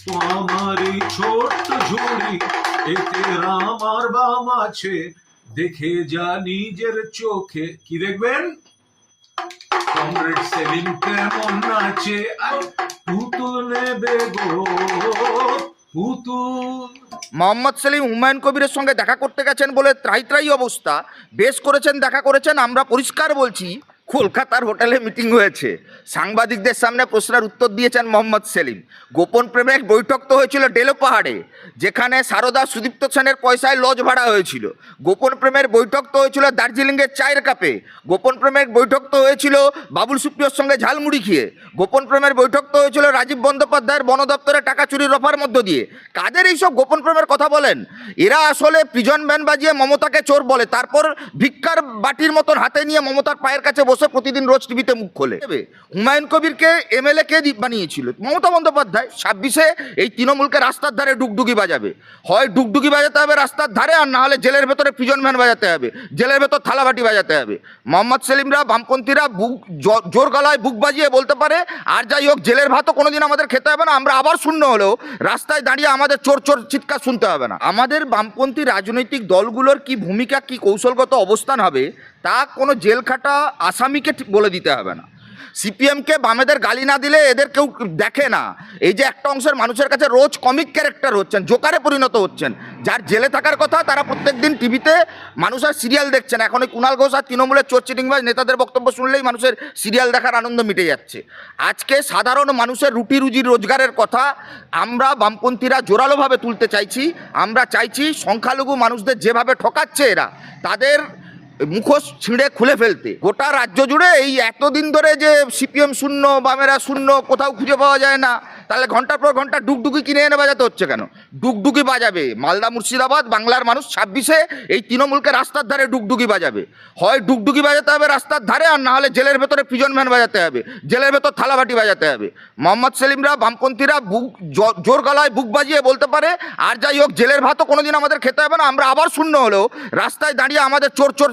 আমার এই ছোট্ট ঝুড়ি এতে রাম আর বাম আছে, দেখে যা নিজের চোখে। কি দেখবেন? কমরেড সেলিম কেমন নাচে, আর পুতুল নেবে গো পুতুল। মোহাম্মদ সেলিম হুমায়ুন কবিরের সঙ্গে দেখা করতে গেছেন বলে ত্রাই ত্রাই অবস্থা। বেশ করেছেন, দেখা করেছেন। আমরা পরিষ্কার বলছি, কলকাতার হোটেলে মিটিং হয়েছে, সাংবাদিকদের সামনে প্রশ্নের উত্তর দিয়েছেন মোহাম্মদ সেলিম। গোপন প্রেমের বৈঠক তো হয়েছিল ডেলো পাহাড়ে, যেখানে সারদা সুদীপ্ত সেনের পয়সায় লজ ভাড়া হয়েছিল। গোপন প্রেমের বৈঠক তো হয়েছিল দার্জিলিংয়ের চায়ের কাপে। গোপন প্রেমের বৈঠক তো হয়েছিল বাবুল সুপ্রিয়র সঙ্গে ঝালমুড়ি খেয়ে। গোপন প্রেমের বৈঠক তো হয়েছিল রাজীব বন্দ্যোপাধ্যায়ের বন দপ্তরে টাকা চুরির রফার মধ্য দিয়ে। কাদের এইসব গোপন প্রেমের কথা বলেন? এরা আসলে প্রিজন ব্যান্ড বাজিয়ে মমতাকে চোর বলে, তারপর ভিক্ষার বাটির মতন হাতে নিয়ে মমতার পায়ের কাছে বসে প্রতিদিন রোজ টিভিতে মুখ খোলে। হুমায়ুন কবিরকে এমএলএ কে বানিয়েছিল? মমতা বন্দ্যোপাধ্যায়। 26-এ এই তৃণমূলকে রাস্তার ধারে ডুগডুগি বাজাবে। হয় ডুগডুগি বাজাতে হবে রাস্তার ধারে, আর না হলে জেলের ভেতরে প্রিজন ভ্যান বাজাতে হবে, জেলের ভেতর থালাবাটি বাজাতে হবে। মোহাম্মদ সেলিমরা, বামপন্থীরা বুক জোর গলায় বুক বাজিয়ে বলতে পারে, আর যাই হোক জেলের ভাতও কোনোদিন আমাদের খেতে হবে না, আমরা আবার শূন্য হলেও রাস্তায় দাঁড়িয়ে আমাদের চোর চোর চিৎকার শুনতে হবে না। আমাদের বামপন্থী রাজনৈতিক দলগুলোর কি ভূমিকা, কি কৌশলগত অবস্থান হবে, তা কোনো জেল খাটা আসামিকে বলে দিতে হবে না। সিপিএমকে বামেদের গালি না দিলে এদের কেউ দেখে না। এই যে একটা অংশের মানুষের কাছে রোজ কমিক ক্যারেক্টার হচ্ছেন, জোকারে পরিণত হচ্ছেন। যার জেলে থাকার কথা তারা প্রত্যেকদিন টিভিতে মানুষের সিরিয়াল দেখছেন। এখন ওই কুণাল ঘোষ আর তৃণমূলের চোর চিটিংবাজ নেতাদের বক্তব্য শুনলেই মানুষের সিরিয়াল দেখার আনন্দ মিটে যাচ্ছে। আজকে সাধারণ মানুষের রুটি রুজি রোজগারের কথা আমরা বামপন্থীরা জোরালোভাবে তুলতে চাইছি। আমরা চাইছি সংখ্যালঘু মানুষদের যেভাবে ঠকাচ্ছে এরা, তাদের মুখোশ ছিঁড়ে খুলে ফেলতে। গোটা রাজ্য জুড়ে এই এতদিন ধরে যে সিপিএম শূন্য, বামেরা শূন্য, কোথাও খুঁজে পাওয়া যায় না, তাহলে ঘন্টার পর ঘন্টা ডুগডুগি কিনে এনে বাজাতে হচ্ছে কেন? ডুগডুগি বাজাবে মালদা, মুর্শিদাবাদ, বাংলার মানুষ 26-এ এই তৃণমূলকে রাস্তার ধারে ডুগডুগি বাজাবে। হয় ডুগডুগি বাজাতে হবে রাস্তার ধারে, আর না হলে জেলের ভেতরে প্রিজন ভ্যান বাজাতে হবে, জেলের ভেতর থালাবাটি বাজাতে হবে। মোহাম্মদ সেলিমরা, বামপন্থীরা বুক জোর গলায় বুক বাজিয়ে বলতে পারে, আর যাই হোক জেলের ভাতও কোনোদিন আমাদের খেতে হবে না, আমরা আবার শূন্য হলেও রাস্তায় দাঁড়িয়ে আমাদের চোর চোর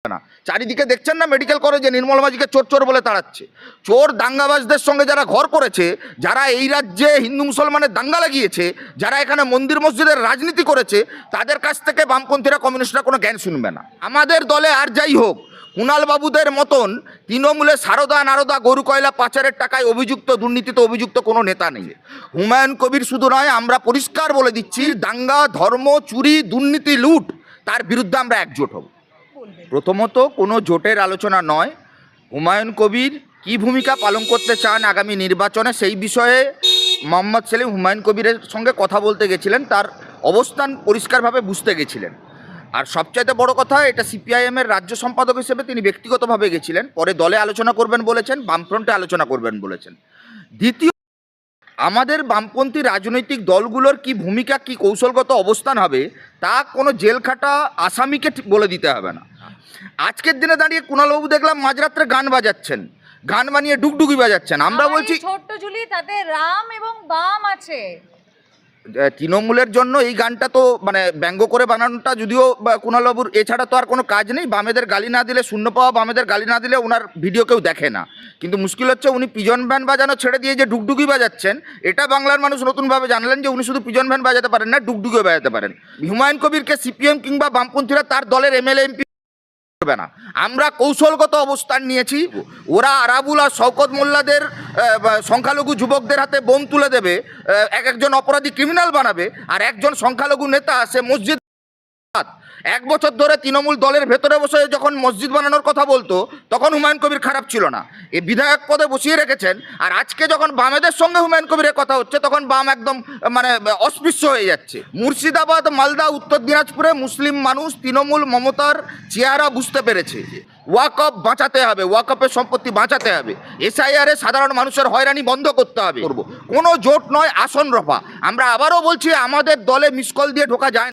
না। চারিদিকে দেখছেন না মেডিকেল কলেজে নির্মল মাঝিকে চোর চোর বলে তাড়াচ্ছে। চোর দাঙ্গাবাজদের সঙ্গে যারা ঘর করেছে, যারা এই রাজ্যে হিন্দু মুসলমানের দাঙ্গা লাগিয়েছে, যারা এখানে মন্দির মসজিদের রাজনীতি করেছে, তাদের কাছ থেকে বামপন্থীরা, কমিউনিস্টরা কোনো জ্ঞান শুনবে না। আমাদের দলে আর যাই হোক কুণাল বাবুদের মতন তৃণমূলে সারদা নারদা গরু কয়লা পাচারের টাকায় অভিযুক্ত, দুর্নীতিতে অভিযুক্ত কোনো নেতা নেই। হুমায়ুন কবির শুধু নয়, আমরা পরিষ্কার বলে দিচ্ছি, দাঙ্গা, ধর্ম, চুরি, দুর্নীতি, লুট, তার বিরুদ্ধে আমরা একজোট হব। প্রথমত কোনো জোটের আলোচনা নয়। হুমায়ুন কবির কী ভূমিকা পালন করতে চান আগামী নির্বাচনে, সেই বিষয়ে মোহাম্মদ সেলিম হুমায়ুন কবিরের সঙ্গে কথা বলতে গেছিলেন, তার অবস্থান পরিষ্কারভাবে বুঝতে গেছিলেন। আর সবচাইতে বড় কথা, এটা সিপিআইএমের রাজ্য সম্পাদক হিসেবে তিনি ব্যক্তিগতভাবে গেছিলেন, পরে দলে আলোচনা করবেন বলেছেন, বামফ্রন্টে আলোচনা করবেন বলেছেন। দ্বিতীয়, আমাদের বামপন্থী রাজনৈতিক দলগুলোর কি ভূমিকা, কি কৌশলগত অবস্থান হবে, তা কোনো জেল খাটা আসামিকে বলে দিতে হবে না। আজকের দিনে দাঁড়িয়ে কুণালবাবু দেখলাম মাঝরাত্রে গান বাজাচ্ছেন, গান বানিয়ে ডুগডুগি বাজাচ্ছেন। আমরা বলছি ছোট্ট ঝুলি, তাতে রাম এবং বাম আছে। তৃণমূলের জন্য এই গানটা তো মানে ব্যঙ্গ করে বানানোটা, যদিও কুণালবাবুর এছাড়া তো আর কোনো কাজ নেই। বামেদের গালি না দিলে, শূন্য পাওয়া বামেদের গালি না দিলে ওনার ভিডিও কেউ দেখে না। কিন্তু মুশকিল হচ্ছে উনি পিজন ভ্যান বাজানো ছেড়ে দিয়ে যে ডুগডুগি বাজাচ্ছেন, এটা বাংলার মানুষ নতুনভাবে জানলেন যে উনি শুধু পিজন ভ্যান বাজাতে পারেন না, ডুগডুগিও বাজাতে পারেন। হুমায়ুন কবিরকে সিপিএম কিংবা বামপন্থীরা তার দলের এমএলএ এমপি করবে না। আমরা কৌশলগত অবস্থান নিয়েছি। ওরা আরাবুল আর শওকত মোল্লাদের সংখ্যালঘু যুবকদের হাতে বোম তুলে দেবে, একজন অপরাধী ক্রিমিনাল বানাবে, আর একজন সংখ্যালঘু নেতা সে মসজিদ। 1 বছর ধরে তৃণমূল দলের ভেতরে বসে যখন মসজিদ বানানোর কথা বলতো, তখন হুমায়ুন কবির খারাপ ছিল না, এই বিধায়ক পদে বসিয়ে রেখেছেন। আর আজকে যখন বামেদের সঙ্গে হুমায়ুন কবিরের কথা হচ্ছে, তখন বাম একদম মানে অস্পৃশ্য হয়ে যাচ্ছে। মুর্শিদাবাদ, মালদা, উত্তর দিনাজপুরে মুসলিম মানুষ তৃণমূল মমতার চেহারা বুঝতে পেরেছে। ওয়াকফ বাঁচাতে হবে, ওয়াকফের সম্পত্তি বাঁচাতে হবে, এসআইআরে সাধারণ মানুষের হয়রানি বন্ধ করতে হবে। কোনো জোট নয়, আসন রফা। আমরা আবারও বলছি, আমাদের দলে মিসকল দিয়ে ঢোকা যায় না।